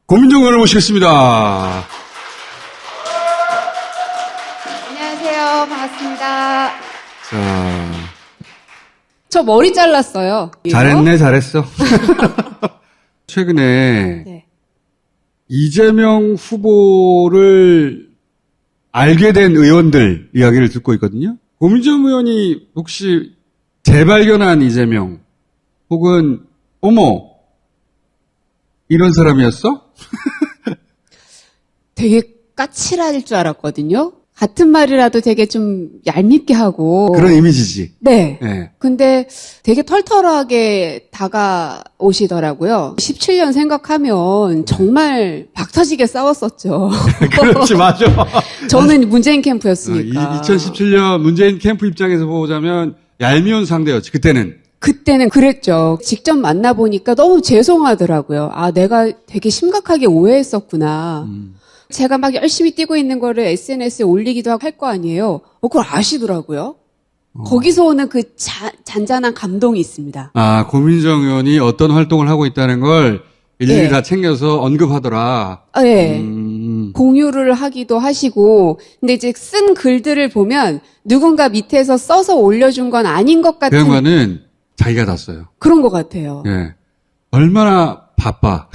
고민정 의원을 모시겠습니다. 안녕하세요. 반갑습니다. 자, 저 머리 잘랐어요. 잘했네, 잘했어. 최근에 네. 이재명 후보를 알게 된 의원들 이야기를 듣고 있거든요. 고민정 의원이 혹시 재발견한 이재명 혹은 어머 이런 사람이었어? 되게 까칠할 줄 알았거든요. 같은 말이라도 되게 좀 얄밉게 하고. 그런 이미지지. 네. 네. 근데 되게 털털하게 다가오시더라고요. 17년 생각하면 정말 박터지게 싸웠었죠. 그렇지, 맞아. 저는 문재인 캠프였으니까. 2017년 문재인 캠프 입장에서 보자면 얄미운 상대였지, 그때는. 그때는 그랬죠. 직접 만나보니까 너무 죄송하더라고요. 아, 내가 되게 심각하게 오해했었구나. 제가 막 열심히 뛰고 있는 거를 SNS에 올리기도 하고 할 거 아니에요. 그걸 아시더라고요. 거기서 오는 그 잔잔한 감동이 있습니다. 아, 고민정 의원이 어떤 활동을 하고 있다는 걸 일일이 네. 다 챙겨서 언급하더라. 아, 예. 공유를 하기도 하시고, 근데 이제 쓴 글들을 보면 누군가 밑에서 써서 올려준 건 아닌 것 그 같은 양반은 자기가 다 써요. 그런 것 같아요. 예. 얼마나 바빠.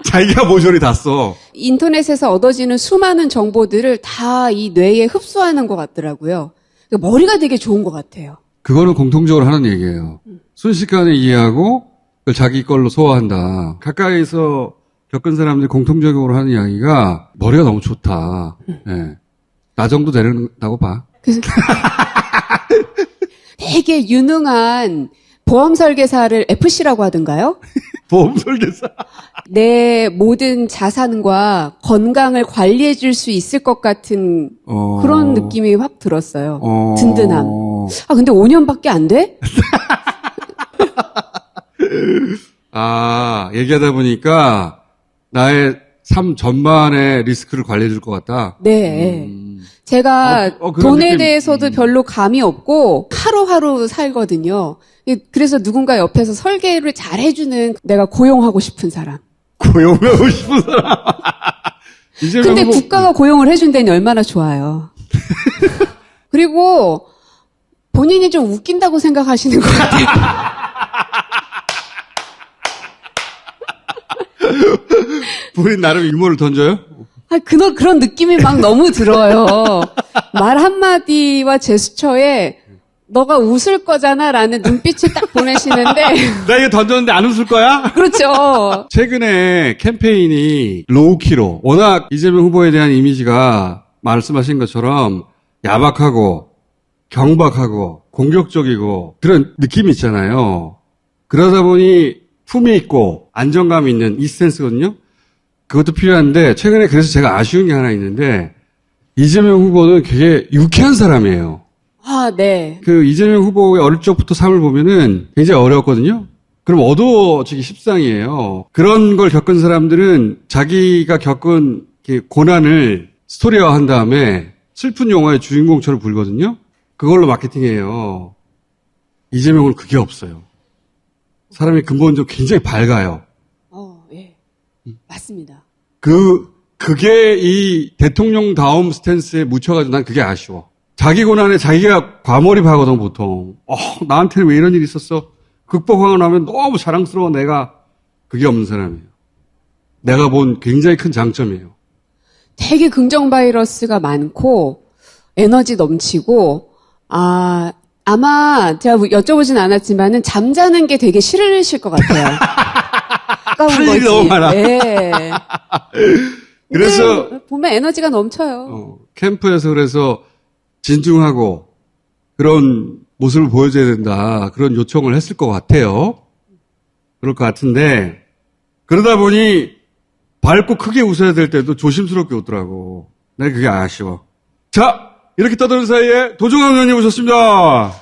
자기가 모조리 다 써. 인터넷에서 얻어지는 수많은 정보들을 다 이 뇌에 흡수하는 것 같더라고요. 머리가 되게 좋은 것 같아요. 그거는 공통적으로 하는 얘기예요. 순식간에 이해하고 그걸 자기 걸로 소화한다. 가까이서 겪은 사람들이 공통적으로 하는 이야기가 머리가 너무 좋다. 예. 나 정도 되는다고 봐. 그래서 되게 유능한 보험 설계사를 FC라고 하던가요? 보험 설계사. 내 모든 자산과 건강을 관리해 줄 수 있을 것 같은 그런 느낌이 확 들었어요. 든든함. 아, 근데 5년밖에 안 돼? 아, 얘기하다 보니까 나의 삶 전반의 리스크를 관리해 줄 것 같다. 네. 제가 그런 돈에 느낌. 대해서도 별로 감이 없고 하루하루 살거든요. 그래서 누군가 옆에서 설계를 잘 해주는 내가 고용하고 싶은 사람. 고용하고 싶은 사람. 이재명 근데 후보- 국가가 고용을 해준다니 얼마나 좋아요. 그리고 본인이 좀 웃긴다고 생각하시는 것 같아요. 본인 나름 유머를 던져요? 아, 그런 느낌이 막 너무 들어요. 말 한마디와 제스처에 너가 웃을 거잖아 라는 눈빛을 딱 보내시는데 나 이거 던졌는데 안 웃을 거야? 그렇죠. 최근에 캠페인이 로우키로 워낙 이재명 후보에 대한 이미지가 말씀하신 것처럼 야박하고 경박하고 공격적이고 그런 느낌이 있잖아요. 그러다 보니 품이 있고 안정감이 있는 이 스탠스거든요. 그것도 필요한데 최근에 그래서 제가 아쉬운 게 하나 있는데 이재명 후보는 되게 유쾌한 사람이에요. 아, 네. 그 이재명 후보의 어릴 적부터 삶을 보면은 굉장히 어려웠거든요. 그럼 어두워지기 십상이에요. 그런 걸 겪은 사람들은 자기가 겪은 고난을 스토리화한 다음에 슬픈 영화의 주인공처럼 불거든요. 그걸로 마케팅해요. 이재명은 그게 없어요. 사람이 근본적으로 굉장히 밝아요. 예. 맞습니다. 그게 이 대통령다움 스탠스에 묻혀가지고 난 그게 아쉬워. 자기 고난에 자기가 과몰입하거든, 보통. 나한테는 왜 이런 일이 있었어? 극복하고 나면 너무 자랑스러워, 내가. 그게 없는 사람이에요. 내가 본 굉장히 큰 장점이에요. 되게 긍정 바이러스가 많고 에너지 넘치고 아마 제가 여쭤보진 않았지만은 잠자는 게 되게 싫으실 것 같아요. 아까운 할 일이 거지. 너무 많아. 네. 그래서 근데 보면 에너지가 넘쳐요. 캠프에서 그래서 진중하고 그런 모습을 보여줘야 된다. 그런 요청을 했을 것 같아요. 그럴 것 같은데 그러다 보니 밝고 크게 웃어야 될 때도 조심스럽게 웃더라고. 내가 그게 아쉬워. 자, 이렇게 떠드는 사이에 도종환 의원님 오셨습니다.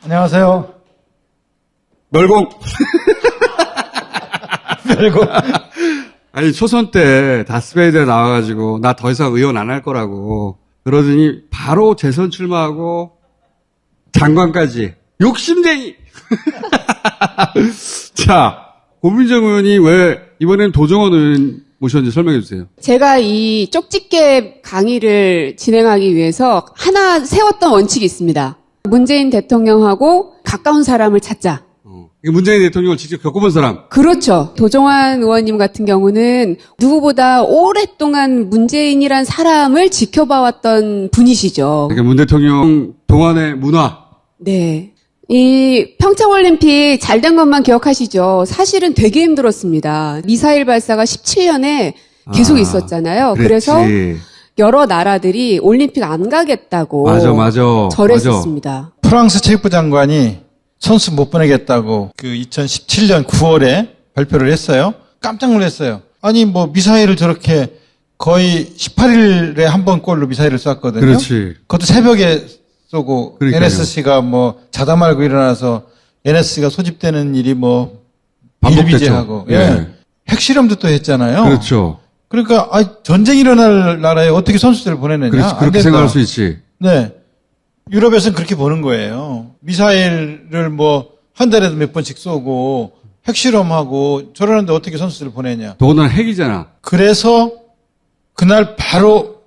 안녕하세요. 멸공. 멸공. 아니, 초선 때 다스베이드에 나와가지고 나 더 이상 의원 안 할 거라고 그러더니 바로 재선 출마하고 장관까지 욕심쟁이! 자, 고민정 의원이 왜 이번엔 도정원 의원 모셨는지 설명해 주세요. 제가 이 쪽집게 강의를 진행하기 위해서 하나 세웠던 원칙이 있습니다. 문재인 대통령하고 가까운 사람을 찾자. 이게 문재인 대통령을 직접 겪어본 사람. 그렇죠. 도정환 의원님 같은 경우는 누구보다 오랫동안 문재인이란 사람을 지켜봐왔던 분이시죠. 그러니까 문 대통령 동안의 문화. 네. 이 평창올림픽 잘 된 것만 기억하시죠? 사실은 되게 힘들었습니다. 미사일 발사가 17년에 계속 있었잖아요. 그랬지. 그래서 여러 나라들이 올림픽 안 가겠다고 맞아. 절했었습니다. 프랑스 체육부 장관이 선수 못 보내겠다고 그 2017년 9월에 발표를 했어요. 깜짝 놀랐어요. 아니 뭐 미사일을 저렇게 거의 18일에 한 번 꼴로 미사일을 쐈거든요. 그렇지. 그것도 새벽에 쏘고 그러니까요. NSC가 뭐 자다 말고 일어나서 NSC가 소집되는 일이 뭐 반복됐죠. 일비재하고 예. 핵실험도 또 했잖아요. 그렇죠. 그러니까 전쟁이 일어날 나라에 어떻게 선수들을 보내느냐. 그렇지. 안 그렇게 된다. 생각할 수 있지. 네. 유럽에서는 그렇게 보는 거예요. 미사일을 뭐 한 달에도 몇 번씩 쏘고 핵실험하고 저러는데 어떻게 선수들을 보내냐. 더군다나 핵이잖아. 그래서 그날 바로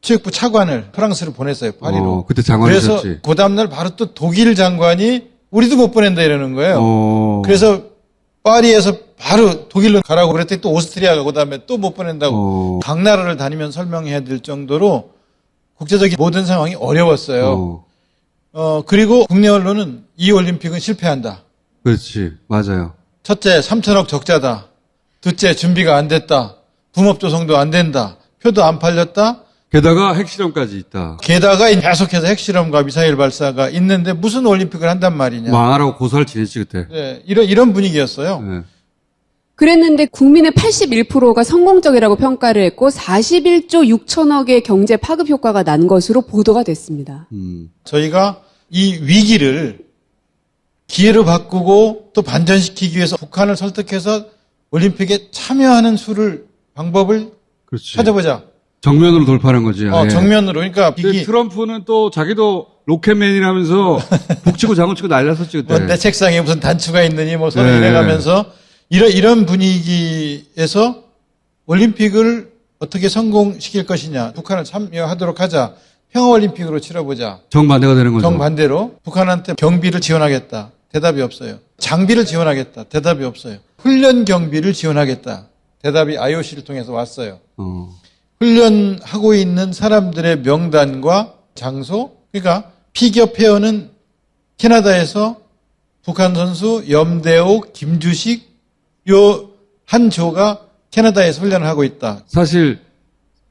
체육부 차관을 프랑스로 보냈어요. 파리로. 그때 장관이셨지. 그래서 그 다음날 바로 또 독일 장관이 우리도 못 보낸다 이러는 거예요. 그래서 파리에서 바로 독일로 가라고 그랬더니 또 오스트리아가 그 다음에 또 못 보낸다고 각 나라를 다니면 설명해야 될 정도로 국제적인 모든 상황이 어려웠어요. 그리고 국내 언론은 이 올림픽은 실패한다. 그렇지. 맞아요. 첫째, 3천억 적자다. 둘째, 준비가 안 됐다. 붕업 조성도 안 된다. 표도 안 팔렸다. 게다가 핵실험까지 있다. 게다가 계속해서 핵실험과 미사일 발사가 있는데 무슨 올림픽을 한단 말이냐. 망하라고 고사를 지냈지 그때. 네, 이런 분위기였어요. 네. 그랬는데 국민의 81%가 성공적이라고 평가를 했고 41조 6천억의 경제 파급 효과가 난 것으로 보도가 됐습니다. 저희가 이 위기를 기회로 바꾸고 또 반전시키기 위해서 북한을 설득해서 올림픽에 참여하는 방법을 그렇지. 찾아보자. 정면으로 돌파하는 거지. 아예. 정면으로. 그러니까 근데 트럼프는 또 자기도 로켓맨이라면서 북치고 장구치고 난리났었지 그때. 내 책상에 무슨 단추가 있느니 뭐 서로 네. 이래가면서 이런 분위기에서 올림픽을 어떻게 성공시킬 것이냐. 북한을 참여하도록 하자. 평화올림픽으로 치러보자. 정반대가 되는 거죠. 정반대로 북한한테 경비를 지원하겠다. 대답이 없어요. 장비를 지원하겠다. 대답이 없어요. 훈련 경비를 지원하겠다. 대답이 IOC를 통해서 왔어요. 훈련하고 있는 사람들의 명단과 장소. 그러니까 피겨 페어는 캐나다에서 북한 선수 염대옥, 김주식 요 한 조가 캐나다에서 훈련을 하고 있다. 사실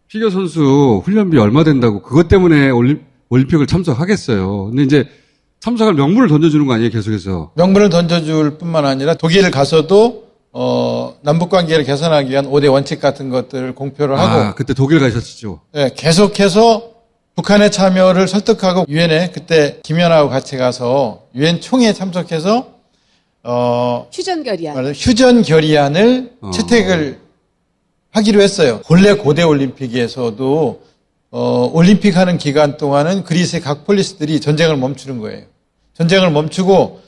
피겨 선수 훈련비 얼마 된다고 그것 때문에 올림픽을 참석하겠어요. 근데 이제 참석할 명분을 던져주는 거 아니에요, 계속해서. 명분을 던져줄 뿐만 아니라 독일 가서도 남북 관계를 개선하기 위한 5대 원칙 같은 것들을 공표를 하고 그때 독일 가셨죠. 네, 계속해서 북한의 참여를 설득하고 유엔에 그때 김연아하고 같이 가서 유엔 총회에 참석해서 휴전 결의안. 휴전 결의안을 채택을 하기로 했어요. 본래 고대 올림픽에서도 올림픽 하는 기간 동안은 그리스의 각 폴리스들이 전쟁을 멈추는 거예요. 전쟁을 멈추고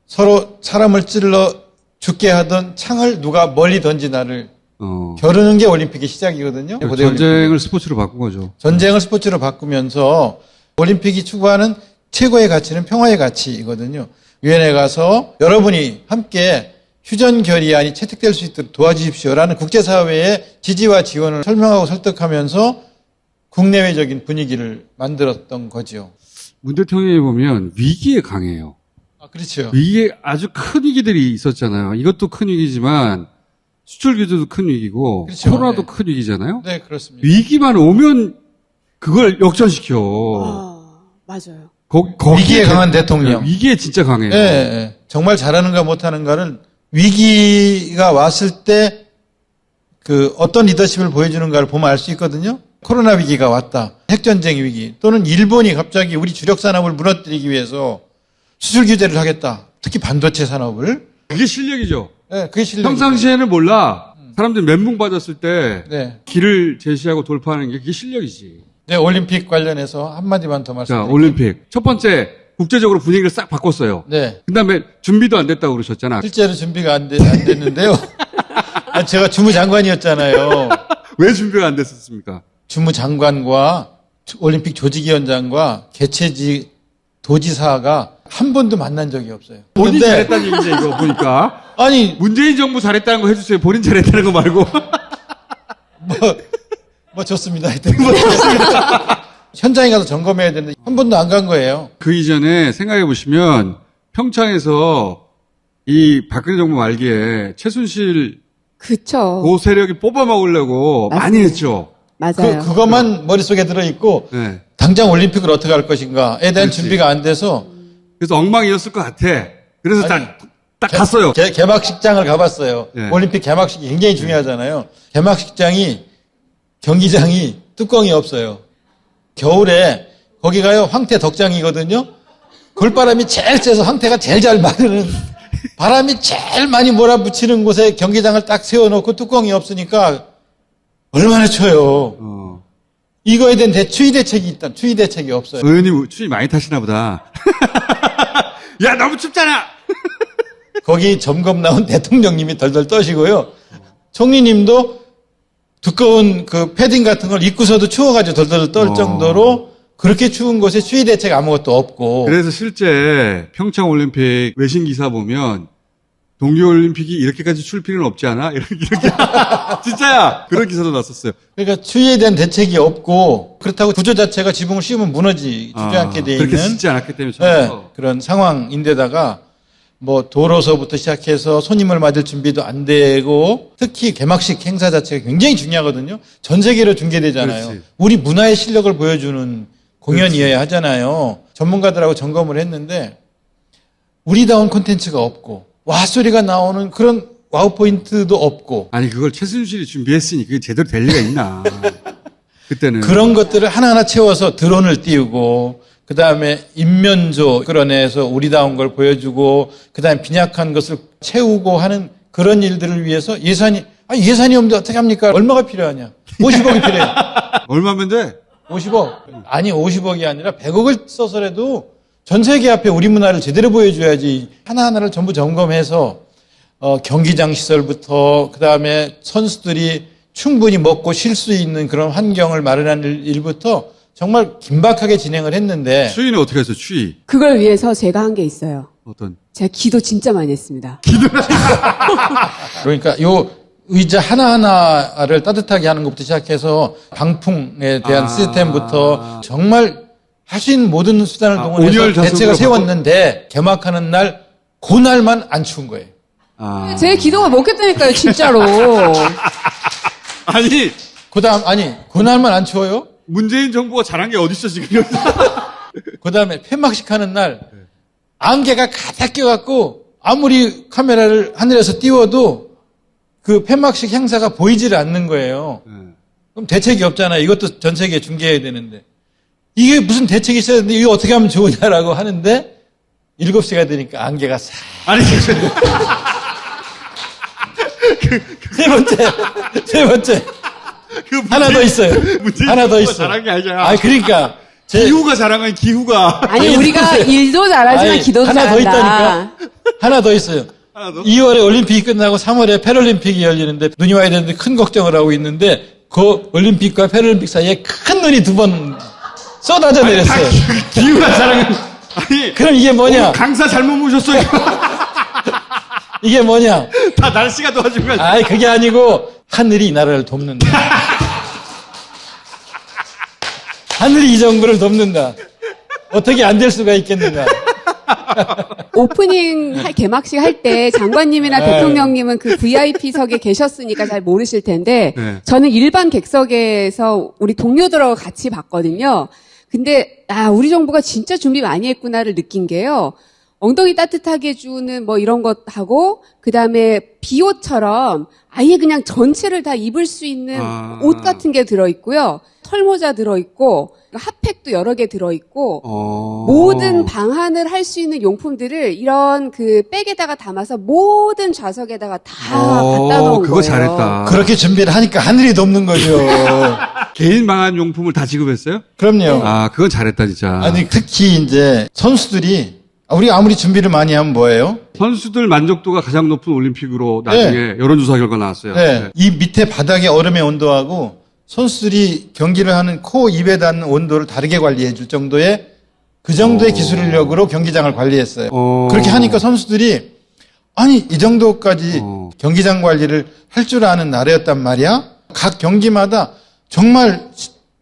서로 사람을 찔러 죽게 하던 창을 누가 멀리 던지나를 겨루는 게 올림픽의 시작이거든요. 고대 전쟁을 올림픽. 스포츠로 바꾼 거죠. 전쟁을 스포츠로 바꾸면서 올림픽이 추구하는 최고의 가치는 평화의 가치이거든요. 유엔에 가서 여러분이 함께 휴전 결의안이 채택될 수 있도록 도와주십시오라는 국제사회의 지지와 지원을 설명하고 설득하면서 국내외적인 분위기를 만들었던 거죠. 문 대통령이 보면 위기에 강해요. 그렇죠. 위기에 아주 큰 위기들이 있었잖아요. 이것도 큰 위기지만 수출 규제도 큰 위기고 그렇죠. 코로나도 네. 큰 위기잖아요. 네, 그렇습니다. 위기만 오면 그걸 역전시켜. 맞아요. 위기에 강한 대통령. 위기에 진짜 강해요. 네, 정말 잘하는가 못하는가를 위기가 왔을 때 그 어떤 리더십을 보여주는가를 보면 알 수 있거든요. 코로나 위기가 왔다. 핵전쟁 위기. 또는 일본이 갑자기 우리 주력 산업을 무너뜨리기 위해서 수출 규제를 하겠다. 특히 반도체 산업을. 그게 실력이죠. 네, 그게 실력. 평상시에는 몰라. 사람들이 멘붕 받았을 때 네. 길을 제시하고 돌파하는 게 그게 실력이지. 네, 올림픽 관련해서 한마디만 더 자, 말씀드릴게요. 올림픽. 첫 번째, 국제적으로 분위기를 싹 바꿨어요. 네. 그다음에 준비도 안 됐다고 그러셨잖아. 실제로 준비가 안 됐는데요. 아, 제가 주무장관이었잖아요. 왜 준비가 안 됐었습니까? 주무장관과 올림픽 조직위원장과 개최지 도지사가 한 번도 만난 적이 없어요. 본인 근데 잘했다는 얘기죠, 이거 보니까. 아니 문재인 정부 잘했다는 거 해주세요. 본인 잘했다는 거 말고. 뭐 좋습니다. 하여튼 현장에 가서 점검해야 되는데 한 번도 안 간 거예요. 그 이전에 생각해 보시면 평창에서 이 박근혜 정부 말기에 최순실 그쵸. 고 세력이 뽑아 먹으려고 많이 맞습니다. 했죠. 맞아요. 그것만 머릿속에 들어있고 네. 당장 올림픽을 어떻게 할 것인가에 대한 그렇지. 준비가 안 돼서 그래서 엉망이었을 것 같아. 그래서 아니, 딱 갔어요. 개막식장을 가봤어요. 네. 올림픽 개막식이 굉장히 중요하잖아요. 개막식장이 경기장이 뚜껑이 없어요. 겨울에 거기가요 황태 덕장이거든요. 걸바람이 제일 세서 황태가 제일 잘 마르는 바람이 제일 많이 몰아붙이는 곳에 경기장을 딱 세워놓고 뚜껑이 없으니까 얼마나 추워요. 이거에 대한 추위 대책이 있다. 추위 대책이 없어요. 의원님 추위 많이 타시나 보다. 야 너무 춥잖아. 거기 점검 나온 대통령님이 덜덜 떠시고요. 총리님도 두꺼운 그 패딩 같은 걸 입고서도 추워가지고 덜덜 떨 정도로 그렇게 추운 곳에 추위 대책 아무것도 없고. 그래서 실제 평창 올림픽 외신 기사 보면 동계 올림픽이 이렇게까지 추울 필요는 없지 않아? 이렇게 진짜야. 그런 기사도 났었어요. 그러니까 추위에 대한 대책이 없고 그렇다고 구조 자체가 지붕을 씌우면 무너지지 않게 돼 있는 그렇게 짓지 않았기 때문에 네, 처음부터. 그런 상황인데다가 뭐 도로서부터 시작해서 손님을 맞을 준비도 안 되고 특히 개막식 행사 자체가 굉장히 중요하거든요. 전 세계로 중계되잖아요. 그렇지. 우리 문화의 실력을 보여주는 공연이어야 하잖아요. 전문가들하고 점검을 했는데 우리다운 콘텐츠가 없고 와 소리가 나오는 그런 와우 포인트도 없고 아니 그걸 최순실이 준비했으니 그게 제대로 될 리가 있나. 그때는. 그런 것들을 하나하나 채워서 드론을 띄우고 그 다음에 인면조 끌어내서 우리다운 걸 보여주고 그 다음에 빈약한 것을 채우고 하는 그런 일들을 위해서 예산이 없는데 어떻게 합니까? 얼마가 필요하냐? 50억이 필요해. 얼마면 돼? 50억. 아니 50억이 아니라 100억을 써서라도 전 세계 앞에 우리 문화를 제대로 보여줘야지. 하나하나를 전부 점검해서 경기장 시설부터 그 다음에 선수들이 충분히 먹고 쉴 수 있는 그런 환경을 마련하는 일부터 정말 긴박하게 진행을 했는데 추위는 어떻게 했어요? 추위. 그걸 위해서 제가 한 게 있어요. 어떤? 제가 기도 진짜 많이 했습니다. 그러니까 요 의자 하나하나를 따뜻하게 하는 것부터 시작해서 방풍에 대한 시스템부터 정말 할 수 있는 모든 수단을 동원해서 온열 자석으로 대책을 세웠는데 개막하는 날 그날만 안 추운 거예요. 제 기도가 먹혔다니까요, 진짜로. 아니 그날만 안 추워요? 문재인 정부가 잘한 게 어딨어 지금. 그 다음에 폐막식 하는 날 안개가 가득 껴갖고 아무리 카메라를 하늘에서 띄워도 그 폐막식 행사가 보이지를 않는 거예요. 그럼 대책이 없잖아요. 이것도 전 세계에 중계해야 되는데. 이게 무슨 대책이 있어야 되는데 이거 어떻게 하면 좋으냐라고 하는데 7시가 되니까 안개가 싹. 아니 세 번째. 하나 더 있어요. 하나 더 있어. 잘한 게 아니잖아. 아, 그러니까. 기후가 잘한 거야, 기후가. 아니, 우리가 일도 잘하지만 아니, 기도도 하나 더 잘한다. 있다니까. 하나 더 있어요. 하나 더? 2월에 올림픽이 끝나고 3월에 패럴림픽이 열리는데 눈이 와야 되는데 큰 걱정을 하고 있는데 그 올림픽과 패럴림픽 사이에 큰 눈이 2번 쏟아져 내렸어요. 기후가 잘한 거. 아니. 그럼 이게 뭐냐? 강사 잘못 모셨어요. 이게 뭐냐? 다 날씨가 도와준 거야. 아이, 그게 아니고 하늘이 이 나라를 돕는다. 하늘이 이 정부를 돕는다. 어떻게 안 될 수가 있겠는가? 오프닝 개막식 할 때 장관님이나 네. 대통령님은 그 VIP석에 계셨으니까 잘 모르실 텐데 네. 저는 일반 객석에서 우리 동료들하고 같이 봤거든요. 근데 우리 정부가 진짜 준비 많이 했구나를 느낀 게요. 엉덩이 따뜻하게 해주는 뭐 이런 것 하고, 그 다음에 비옷처럼 아예 그냥 전체를 다 입을 수 있는 옷 같은 게 들어있고요. 털모자 들어있고, 핫팩도 여러 개 들어있고, 모든 방한을 할 수 있는 용품들을 이런 그 백에다가 담아서 모든 좌석에다가 다 갖다 놓은 그거 거예요. 잘했다. 그렇게 준비를 하니까 하늘이 돕는 거죠. 개인 방한 용품을 다 지급했어요? 그럼요. 그건 잘했다, 진짜. 아니, 특히 이제 선수들이, 우리가 아무리 준비를 많이 하면 뭐예요? 선수들 만족도가 가장 높은 올림픽으로 나중에 여론조사 결과 나왔어요. 네. 이 밑에 바닥의 얼음의 온도하고 선수들이 경기를 하는 코 입에 닿는 온도를 다르게 관리해 줄 정도의 그 정도의 기술력으로 경기장을 관리했어요. 그렇게 하니까 선수들이 아니 이 정도까지 경기장 관리를 할 줄 아는 나라였단 말이야. 각 경기마다 정말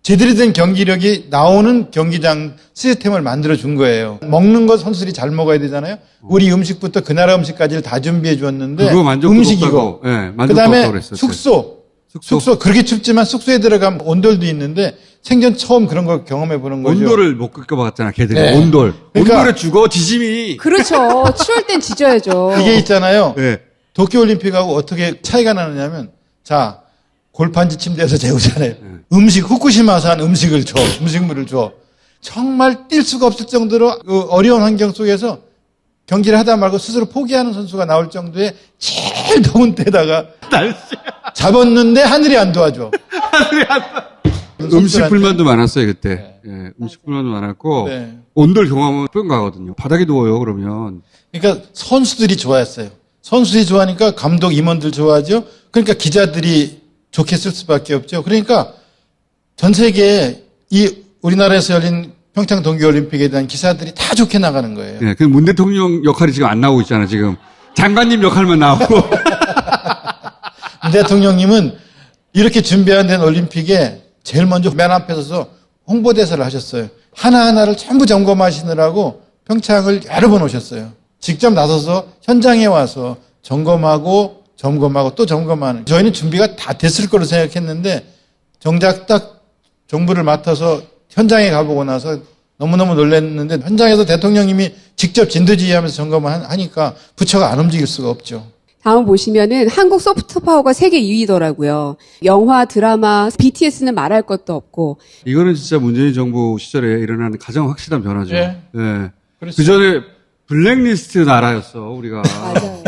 제대로 된 경기력이 나오는 경기장 시스템을 만들어 준 거예요. 먹는 거 선수들이 잘 먹어야 되잖아요. 우리 음식부터 그 나라 음식까지를 다 준비해 주었는데 그거 만족도 음식이고 없다고. 네, 만족도 그다음에 없다고 그랬었어요. 숙소 그렇게 춥지만 숙소에 들어가면 온돌도 있는데 생전 처음 그런 걸 경험해 보는 거죠. 온돌을 못 겪어봤잖아, 걔들이. 네. 온돌. 그러니까- 온돌에 죽어, 지짐이. 그렇죠. 추울 땐 지져야죠. 이게 있잖아요. 네. 도쿄올림픽하고 어떻게 차이가 나느냐면 자 골판지 침대에서 재우잖아요. 음식 후쿠시마산 음식을 줘. 음식물을 줘. 정말 뛸 수가 없을 정도로 그 어려운 환경 속에서 경기를 하다 말고 스스로 포기하는 선수가 나올 정도의 제일 더운 때다가 날씨. 잡았는데 하늘이 안 도와줘. 음식 불만도 많았어요, 그때. 예, 음식 불만도 많았고. 네. 온돌 경험은 뿅 가거든요. 바닥이 더워요, 그러면. 그러니까 선수들이 좋아했어요. 선수들이 좋아하니까 감독 임원들 좋아하죠. 그러니까 기자들이 좋게 쓸 수밖에 없죠. 그러니까 전 세계에 이 우리나라에서 열린 평창 동계올림픽에 대한 기사들이 다 좋게 나가는 거예요. 예, 그 문 대통령 역할이 지금 안 나오고 있잖아, 지금. 장관님 역할만 나오고. 문 대통령님은 이렇게 준비한 된 올림픽에 제일 먼저 맨 앞에 서서 홍보대사를 하셨어요. 하나하나를 전부 점검하시느라고 평창을 여러 번 오셨어요. 직접 나서서 현장에 와서 점검하고 또 점검하는. 저희는 준비가 다 됐을 거로 생각했는데 정작 딱 정부를 맡아서 현장에 가보고 나서 너무너무 놀랐는데 현장에서 대통령님이 직접 진두지휘하면서 점검을 하니까 부처가 안 움직일 수가 없죠. 다음 보시면은 한국 소프트 파워가 세계 2위더라고요. 영화, 드라마, BTS는 말할 것도 없고. 이거는 진짜 문재인 정부 시절에 일어난 가장 확실한 변화죠. 예. 예. 그렇죠. 그 전에 블랙리스트 나라였어, 우리가. 맞아요.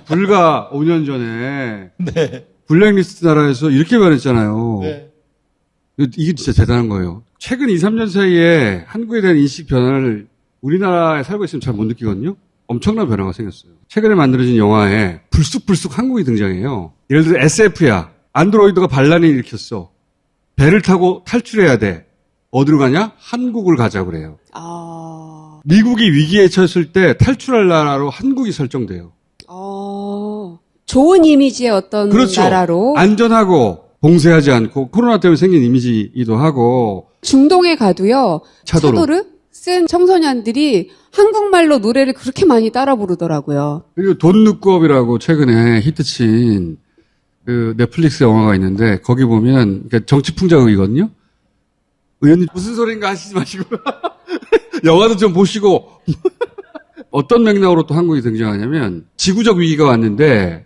불과 5년 전에. 네. 블랙리스트 나라에서 이렇게 변했잖아요. 네. 이게 진짜 대단한 거예요. 최근 2, 3년 사이에 한국에 대한 인식 변화를 우리나라에 살고 있으면 잘 못 느끼거든요. 엄청난 변화가 생겼어요. 최근에 만들어진 영화에 불쑥불쑥 한국이 등장해요. 예를 들어 SF야. 안드로이드가 반란을 일으켰어. 배를 타고 탈출해야 돼. 어디로 가냐? 한국을 가자 그래요. 미국이 위기에 처했을 때 탈출할 나라로 한국이 설정돼요. 좋은 이미지의 어떤 그렇죠. 나라로. 안전하고 봉쇄하지 않고 코로나 때문에 생긴 이미지이기도 하고. 중동에 가도요. 차도로. 쓴 청소년들이 한국말로 노래를 그렇게 많이 따라 부르더라고요. 그리고 돈룩업이라고 최근에 히트친 그 넷플릭스 영화가 있는데 거기 보면 정치풍자극이거든요. 의원님 무슨 소린가 하시지 마시고 영화도 좀 보시고 어떤 맥락으로 또 한국이 등장하냐면 지구적 위기가 왔는데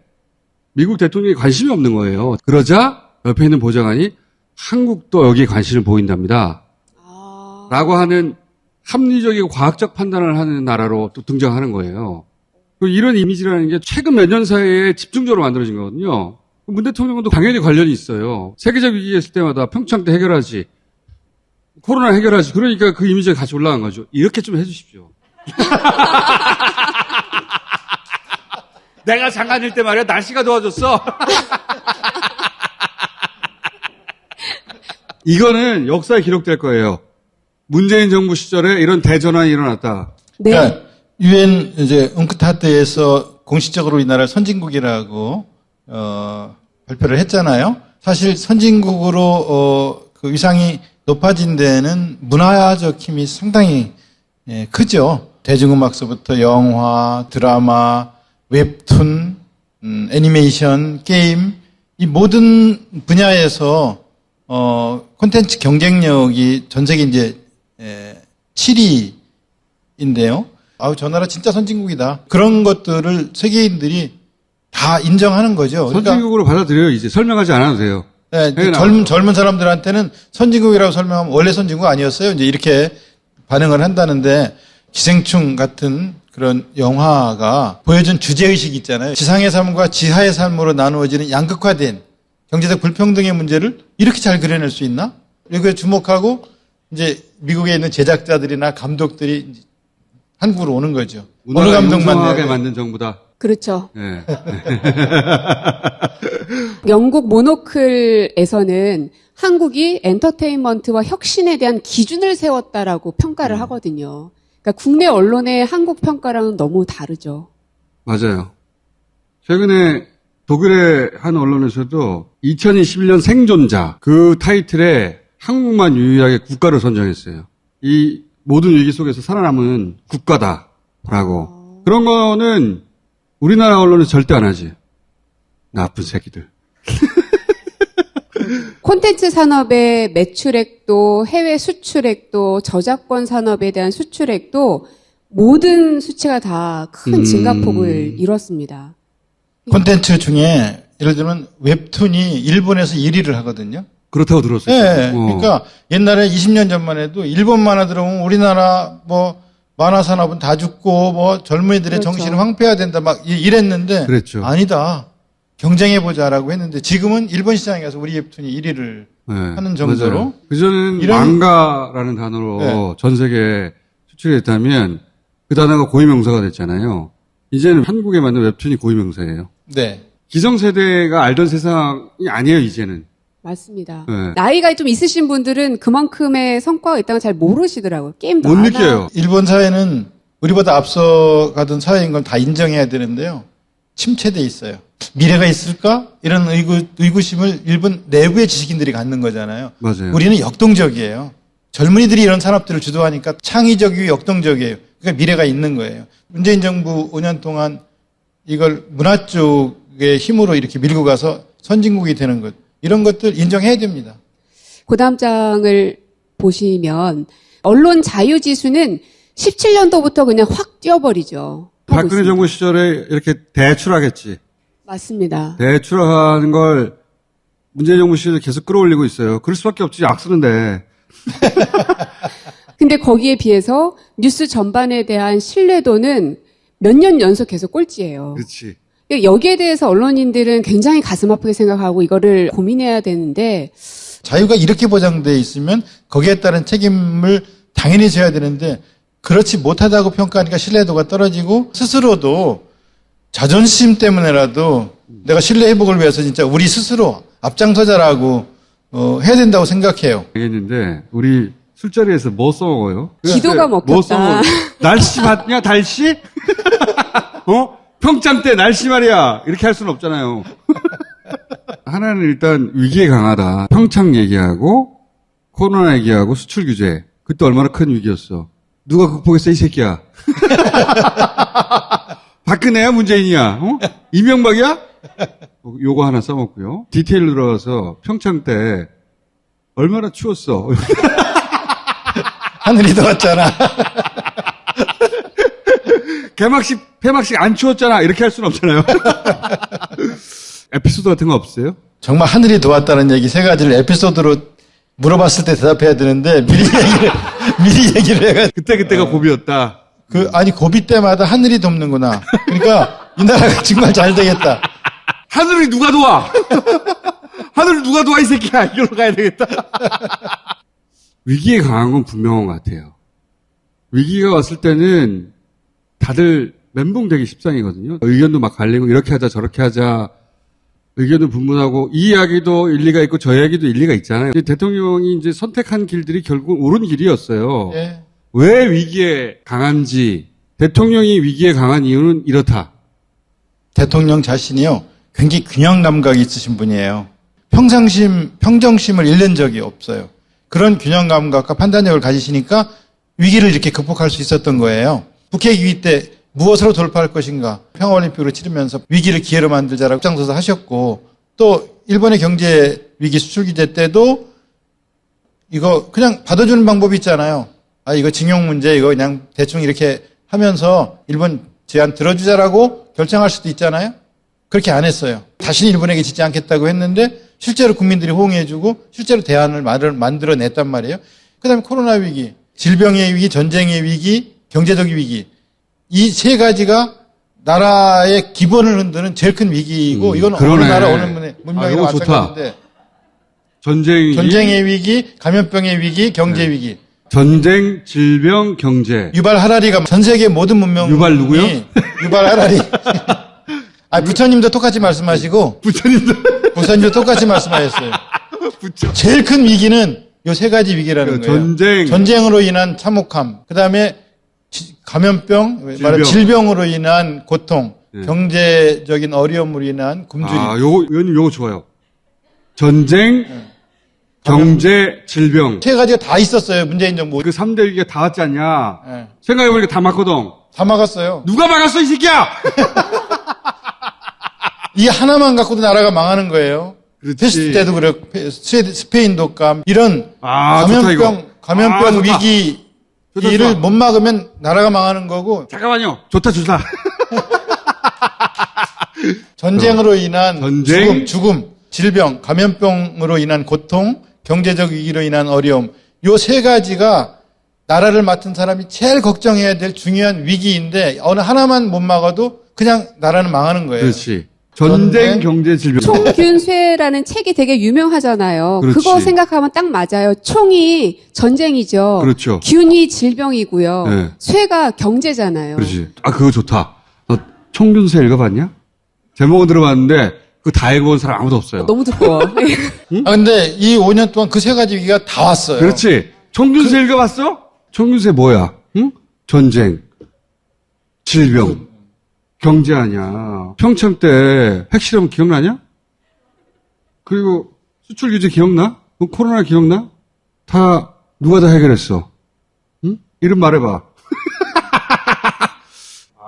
미국 대통령이 관심이 없는 거예요. 그러자 옆에 있는 보좌관이 한국도 여기에 관심을 보인답니다. 라고 하는 합리적이고 과학적 판단을 하는 나라로 또 등장하는 거예요. 이런 이미지라는 게 최근 몇 년 사이에 집중적으로 만들어진 거거든요. 문 대통령도 당연히 관련이 있어요. 세계적 위기가 있을 때마다 평창 때 해결하지. 코로나 해결하지. 그러니까 그 이미지가 같이 올라간 거죠. 이렇게 좀 해주십시오. 내가 장관일 때 말이야. 날씨가 도와줬어. 이거는 역사에 기록될 거예요. 문재인 정부 시절에 이런 대전환이 일어났다. 네. 그러니까 유엔 이제 웅크타드에서 공식적으로 우리나라를 선진국이라고 발표를 했잖아요. 사실 선진국으로 그 위상이 높아진 데는 문화적 힘이 상당히 크죠. 대중음악서부터 영화, 드라마, 웹툰, 애니메이션, 게임 이 모든 분야에서 콘텐츠 경쟁력이 전 세계 이제 7위인데요. 아우, 저 나라 진짜 선진국이다. 그런 것들을 세계인들이 다 인정하는 거죠. 그러니까 선진국으로 받아들여요. 이제 설명하지 않아도 돼요. 네, 네, 젊은 사람들한테는 선진국이라고 설명하면 원래 선진국 아니었어요. 이제 이렇게 반응을 한다는데 기생충 같은 그런 영화가 보여준 주제의식이 있잖아요. 지상의 삶과 지하의 삶으로 나누어지는 양극화된 경제적 불평등의 문제를 이렇게 잘 그려낼 수 있나? 이거에 주목하고 이제 미국에 있는 제작자들이나 감독들이 한국으로 오는 거죠. 어느 감독만 하게 만든 정부다. 그렇죠. 네. 영국 모노클에서는 한국이 엔터테인먼트와 혁신에 대한 기준을 세웠다라고 평가를 하거든요. 그러니까 국내 언론의 한국 평가랑은 너무 다르죠. 맞아요. 최근에 독일의 한 언론에서도 2021년 생존자 그 타이틀에 한국만 유일하게 국가를 선정했어요. 이 모든 위기 속에서 살아남은 국가다라고. 그런 거는 우리나라 언론은 절대 안 하지. 나쁜 새끼들. 콘텐츠 산업의 매출액도 해외 수출액도 저작권 산업에 대한 수출액도 모든 수치가 다 큰 증가폭을 이뤘습니다. 콘텐츠 중에 예를 들면 웹툰이 일본에서 1위를 하거든요. 그렇다고 들었어요. 네, 그러니까 옛날에 20년 전만 해도 일본 만화 들어오면 우리나라 뭐 만화 산업은 다 죽고 뭐 젊은이들의 그렇죠. 정신을 황폐해야 된다 막 이랬는데 그랬죠. 아니다. 경쟁해보자라고 했는데 지금은 일본 시장에 가서 우리 웹툰이 1위를 하는 정도로. 그전에는 이런- 망가라는 단어로 네. 전 세계에 수출했다면 그 단어가 고유명사가 됐잖아요. 이제는 한국에 맞는 웹툰이 고유명사예요. 네. 기성세대가 알던 세상이 아니에요, 이제는. 맞습니다. 네. 나이가 좀 있으신 분들은 그만큼의 성과가 있다는 걸 잘 모르시더라고요. 게임도 못 안 느껴요. 일본 사회는 우리보다 앞서가던 사회인 걸 다 인정해야 되는데요. 침체돼 있어요. 미래가 있을까? 이런 의구심을 일본 내부의 지식인들이 갖는 거잖아요. 맞아요. 우리는 역동적이에요. 젊은이들이 이런 산업들을 주도하니까 창의적이고 역동적이에요. 그러니까 미래가 있는 거예요. 문재인 정부 5년 동안 이걸 문화 쪽의 힘으로 이렇게 밀고 가서 선진국이 되는 것, 이런 것들 인정해야 됩니다. 그 다음 장을 보시면 언론 자유지수는 17년도부터 그냥 확 뛰어버리죠. 하고 박근혜 있습니다. 정부 시절에 이렇게 대출하겠지. 맞습니다. 대출하는 걸 문재인 정부 시절에 계속 끌어올리고 있어요. 그럴 수밖에 없지. 악쓰는데. 근데 거기에 비해서 뉴스 전반에 대한 신뢰도는 몇 년 연속 계속 꼴찌예요. 그렇지. 여기에 대해서 언론인들은 굉장히 가슴 아프게 생각하고 이거를 고민해야 되는데 자유가 이렇게 보장되어 있으면 거기에 따른 책임을 당연히 져야 되는데 그렇지 못하다고 평가하니까 신뢰도가 떨어지고 스스로도 자존심 때문에라도 내가 신뢰 회복을 위해서 진짜 우리 스스로 앞장서자라고 해야 된다고 생각해요. 알겠는데 우리 술자리에서 뭐 써먹어요? 기도가 뭐 먹혔다. 써먹어요? 날씨 봤냐? 달씨? 평창 때 날씨 말이야. 이렇게 할 수는 없잖아요. 하나는 일단 위기에 강하다. 평창 얘기하고 코로나 얘기하고 수출 규제. 그때 얼마나 큰 위기였어. 누가 극복했어 이 새끼야. 박근혜야 문재인이야. 이명박이야? 요거 하나 써먹고요. 디테일로 들어가서 평창 때 얼마나 추웠어. 하늘이 더웠잖아. 폐막식 안 추웠잖아. 이렇게 할 수는 없잖아요. 에피소드 같은 거 없어요? 정말 하늘이 도왔다는 얘기 세 가지를 에피소드로 물어봤을 때 대답해야 되는데 미리 얘기를 해가지고 그때가 고비였다. 아니 고비 때마다 하늘이 돕는구나. 그러니까 이 나라가 정말 잘 되겠다. 하늘이 누가 도와? 하늘을 누가 도와 이 새끼야. 이걸로 가야 되겠다. 위기에 강한 건 분명한 것 같아요. 위기가 왔을 때는 다들 멘붕되기 십상이거든요. 의견도 막 갈리고 이렇게 하자 저렇게 하자 의견도 분분하고 이 이야기도 일리가 있고 저 이야기도 일리가 있잖아요. 대통령이 이제 선택한 길들이 결국 옳은 길이었어요. 예. 왜 위기에 강한지 대통령이 위기에 강한 이유는 이렇다. 대통령 자신이요 굉장히 균형 감각이 있으신 분이에요. 평정심을 잃는 적이 없어요. 그런 균형 감각과 판단력을 가지시니까 위기를 이렇게 극복할 수 있었던 거예요. 북핵 위기 때 무엇으로 돌파할 것인가 평화올림픽으로 치르면서 위기를 기회로 만들자라고 앞장서서 하셨고 또 일본의 경제 위기 수출 규제 때도 이거 그냥 받아주는 방법이 있잖아요. 이거 징용 문제 이거 그냥 대충 이렇게 하면서 일본 제안 들어주자라고 결정할 수도 있잖아요. 그렇게 안 했어요. 다시는 일본에게 짓지 않겠다고 했는데 실제로 국민들이 호응해주고 실제로 대안을 만들어냈단 말이에요. 그다음에 코로나 위기, 질병의 위기, 전쟁의 위기, 경제적 위기, 이 세 가지가 나라의 기본을 흔드는 제일 큰 위기이고 이건 그러네. 어느 나라 어느 문명이나 이거 좋다. 마찬가지인데 전쟁의 위기, 감염병의 위기, 경제 위기. 전쟁, 질병, 경제. 유발 하라리가 전 세계 모든 문명이 유발 누구요? 유발 하라리. 아 부처님도 똑같이 말씀하시고 부처님도 똑같이 말씀하셨어요. 제일 큰 위기는 요 세 가지 위기라는 거예요. 전쟁으로 인한 참혹함, 그다음에 감염병, 말하면 질병으로 인한 고통, 경제적인 어려움으로 인한 굶주림. 아, 의원님 요거 좋아요. 전쟁, 경제, 질병. 세 가지가 다 있었어요. 문재인 정부. 그 3대 위기가 다 왔지 않냐. 네. 생각해보니까 다 맞거든. 다 막았어요. 누가 막았어, 이 새끼야! 이 하나만 갖고도 나라가 망하는 거예요. 패스트 때도 그렇고, 스페인 독감, 이런 감염병 위기를 못 막으면 나라가 망하는 거고. 잠깐만요. 좋다, 좋다. 전쟁으로 인한 죽음, 질병, 감염병으로 인한 고통, 경제적 위기로 인한 어려움. 요 세 가지가 나라를 맡은 사람이 제일 걱정해야 될 중요한 위기인데 어느 하나만 못 막아도 그냥 나라는 망하는 거예요. 그렇지. 전쟁, 경제, 질병. 총균쇠라는 책이 되게 유명하잖아요. 그렇지. 그거 생각하면 딱 맞아요. 총이 전쟁이죠. 그렇죠. 균이 질병이고요. 네. 쇠가 경제잖아요. 그렇지. 아, 그거 좋다. 너 총균세 읽어봤냐? 제목은 들어봤는데 그거 다 읽어본 사람 아무도 없어요. 너무 두꺼워. 아, 근데 이 5년 동안 그 세 가지 위기가 다 왔어요. 그렇지. 총균세 읽어봤어? 총균세 뭐야? 응? 전쟁, 질병, 경제 아니야. 평창 때 핵실험 기억나냐? 그리고 수출 규제 기억나? 코로나 기억나? 다 누가 다 해결했어? 응? 이름 말해봐.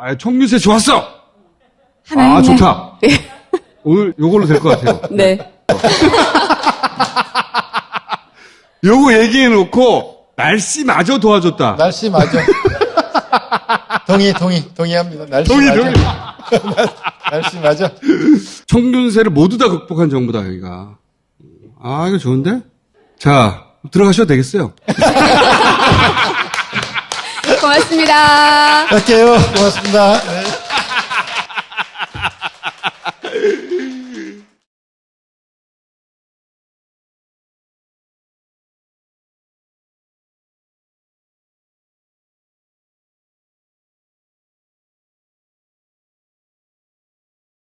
아, 총균세 좋았어. 하나 아, 했네. 좋다. 네. 오늘 요걸로 될 것 같아요. 네. 요거 얘기해놓고 날씨마저 도와줬다. 날씨 맞아. 동의합니다. 날씨 동의. 날씨 맞아. 총균세를 모두 다 극복한 정부다, 여기가. 아, 이거 좋은데? 자, 들어가셔도 되겠어요. 고맙습니다. 갈게요. 고맙습니다. 네.